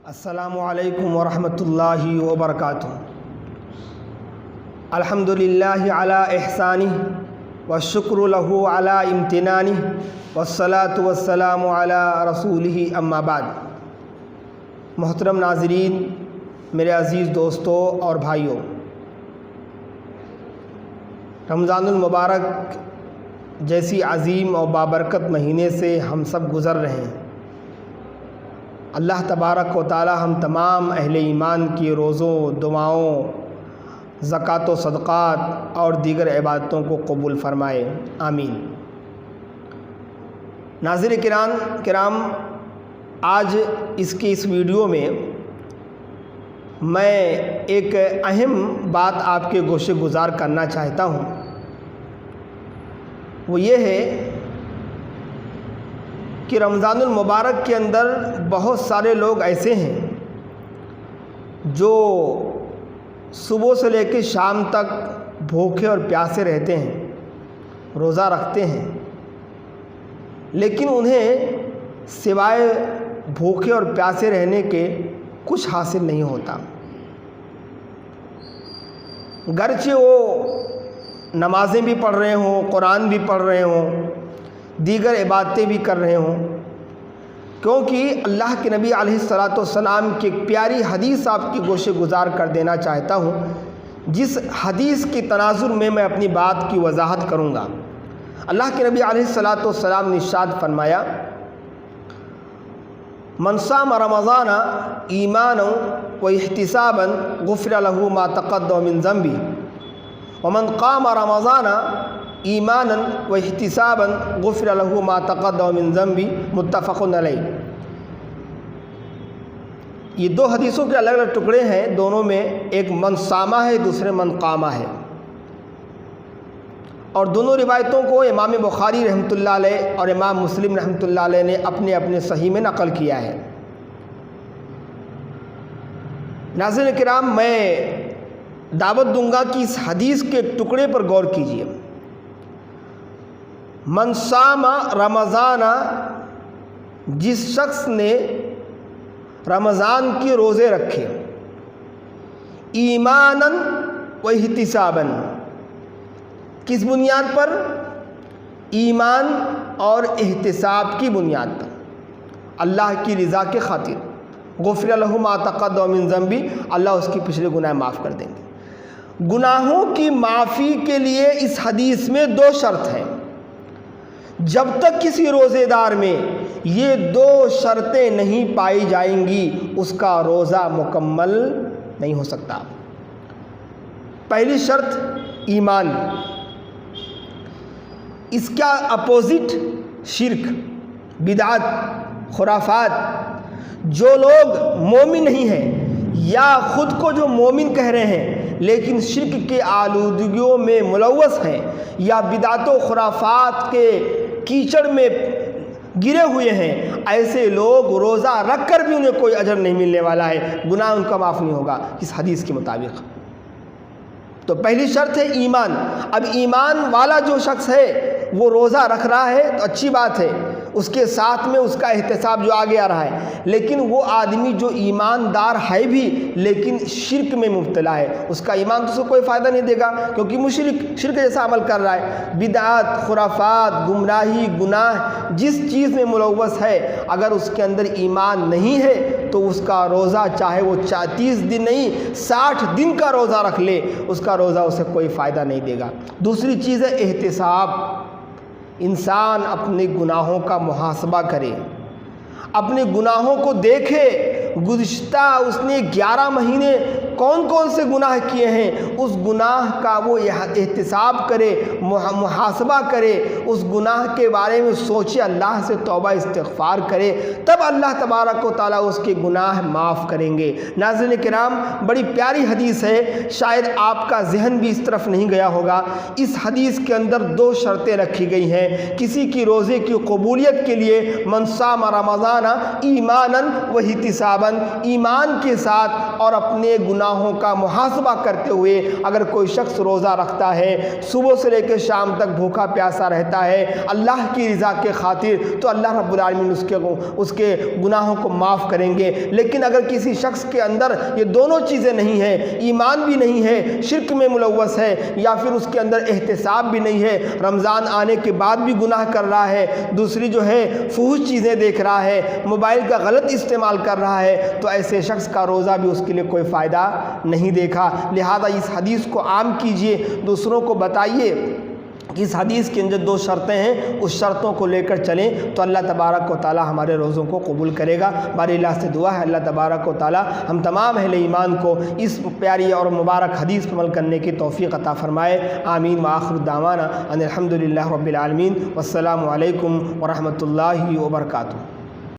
السلام علیکم ورحمۃ اللہ وبرکاتہ۔ الحمدللہ علی احسانہ والشکر لہ علی امتنانہ والصلاة والسلام علی رسولہ اما بعد۔ محترم ناظرین، میرے عزیز دوستوں اور بھائیوں، رمضان المبارک جیسی عظیم اور بابرکت مہینے سے ہم سب گزر رہے ہیں۔ اللہ تبارک و تعالی ہم تمام اہل ایمان کی روزوں، دعاؤں، زکوٰۃ و صدقات اور دیگر عبادتوں کو قبول فرمائے، آمین۔ ناظرین کرام، آج اس ویڈیو میں میں ایک اہم بات آپ کے گوشے گزار کرنا چاہتا ہوں۔ وہ یہ ہے کہ رمضان المبارک کے اندر بہت سارے لوگ ایسے ہیں جو صبح سے لے کے شام تک بھوکے اور پیاسے رہتے ہیں، روزہ رکھتے ہیں، لیکن انہیں سوائے بھوکے اور پیاسے رہنے کے کچھ حاصل نہیں ہوتا۔ گرچہ وہ نمازیں بھی پڑھ رہے ہوں، قرآن بھی پڑھ رہے ہوں، دیگر عبادتیں بھی کر رہے ہوں، کیونکہ اللہ کے نبی علیہ السلام کی ایک پیاری حدیث آپ کی گوشے گزار کر دینا چاہتا ہوں، جس حدیث کی تناظر میں اپنی بات کی وضاحت کروں گا۔ اللہ کے نبی علیہ السلام نے ارشاد فرمایا، من صام رمضان ایمانا و احتسابا غفر له ما تقدم من ذنبه ومن قام رمضان ایمانا و احتسابا غفر له ما تقدم من ذنبه متفق علیہ۔ یہ دو حدیثوں کے الگ الگ ٹکڑے ہیں، دونوں میں ایک من صامہ ہے، دوسرے من قامہ ہے، اور دونوں روایتوں کو امام بخاری رحمۃ اللہ علیہ اور امام مسلم رحمۃ اللہ علیہ نے اپنے اپنے صحیح میں نقل کیا ہے۔ ناظرین کرام، میں دعوت دوں گا کہ اس حدیث کے ٹکڑے پر غور کیجیے۔ من صام رمضان، جس شخص نے رمضان کے روزے رکھے، ایمانا و احتسابا، کس بنیاد پر؟ ایمان اور احتساب کی بنیاد پر، اللہ کی رضا کے خاطر۔ غفر له ما تقدم من ذنبی، اللہ اس کی پچھلے گناہ معاف کر دیں گے۔ گناہوں کی معافی کے لیے اس حدیث میں دو شرط ہیں۔ جب تک کسی روزے دار میں یہ دو شرطیں نہیں پائی جائیں گی، اس کا روزہ مکمل نہیں ہو سکتا۔ پہلی شرط ایمان، اس کا اپوزٹ شرک، بدعت، خرافات۔ جو لوگ مومن نہیں ہیں یا خود کو جو مومن کہہ رہے ہیں لیکن شرک کے آلودگیوں میں ملوث ہیں یا بدعت و خرافات کے کیچڑ میں گرے ہوئے ہیں، ایسے لوگ روزہ رکھ کر بھی انہیں کوئی اجر نہیں ملنے والا ہے، گناہ ان کا معاف نہیں ہوگا اس حدیث کے مطابق۔ تو پہلی شرط ہے ایمان۔ اب ایمان والا جو شخص ہے وہ روزہ رکھ رہا ہے تو اچھی بات ہے، اس کے ساتھ میں اس کا احتساب جو آگے آ رہا ہے، لیکن وہ آدمی جو ایماندار ہے بھی لیکن شرک میں مبتلا ہے، اس کا ایمان تو اس کو کوئی فائدہ نہیں دے گا، کیونکہ مشرک شرک جیسا عمل کر رہا ہے۔ بدعت، خرافات، گمراہی، گناہ جس چیز میں ملوث ہے، اگر اس کے اندر ایمان نہیں ہے تو اس کا روزہ چاہے وہ 30 دن نہیں 60 دن کا روزہ رکھ لے، اس کا روزہ اسے کوئی فائدہ نہیں دے گا۔ دوسری چیز ہے احتساب۔ انسان اپنے گناہوں کا محاسبہ کرے، اپنے گناہوں کو دیکھے، گزشتہ اس نے 11 مہینے کون کون سے گناہ کیے ہیں، اس گناہ کا وہ احتساب کرے، محاسبہ کرے، اس گناہ کے بارے میں سوچے، اللہ سے توبہ استغفار کرے، تب اللہ تبارک و تعالیٰ اس کے گناہ معاف کریں گے۔ ناظرین کرام، بڑی پیاری حدیث ہے، شاید آپ کا ذہن بھی اس طرف نہیں گیا ہوگا۔ اس حدیث کے اندر دو شرطیں رکھی گئی ہیں کسی کی روزے کی قبولیت کے لیے۔ من صام رمضان ایمانا و احتسابا، ایمان کے ساتھ اور اپنے گناہ گناہوں کا محاسبہ کرتے ہوئے اگر کوئی شخص روزہ رکھتا ہے، صبح سے لے کے شام تک بھوکا پیاسا رہتا ہے اللہ کی رضا کے خاطر، تو اللہ رب العالمین اس کے گناہوں کو معاف کریں گے۔ لیکن اگر کسی شخص کے اندر یہ دونوں چیزیں نہیں ہیں، ایمان بھی نہیں ہے، شرک میں ملوث ہے، یا پھر اس کے اندر احتساب بھی نہیں ہے، رمضان آنے کے بعد بھی گناہ کر رہا ہے، دوسری جو ہے فحش چیزیں دیکھ رہا ہے، موبائل کا غلط استعمال کر رہا ہے، تو ایسے شخص کا روزہ بھی اس کے لیے کوئی فائدہ نہیں دیکھا۔ لہذا اس حدیث کو عام کیجئے، دوسروں کو بتائیے کہ اس حدیث کے اندر 2 شرطیں ہیں، اس شرطوں کو لے کر چلیں تو اللہ تبارک و تعالی ہمارے روزوں کو قبول کرے گا۔ باری اللہ سے دعا ہے اللہ تبارک و تعالی ہم تمام اہل ایمان کو اس پیاری اور مبارک حدیث پر عمل کرنے کی توفیق عطا فرمائے، آمین۔ وآخر دعوانا ان الحمدللہ رب العالمین، والسلام علیکم ورحمۃ اللہ وبرکاتہ۔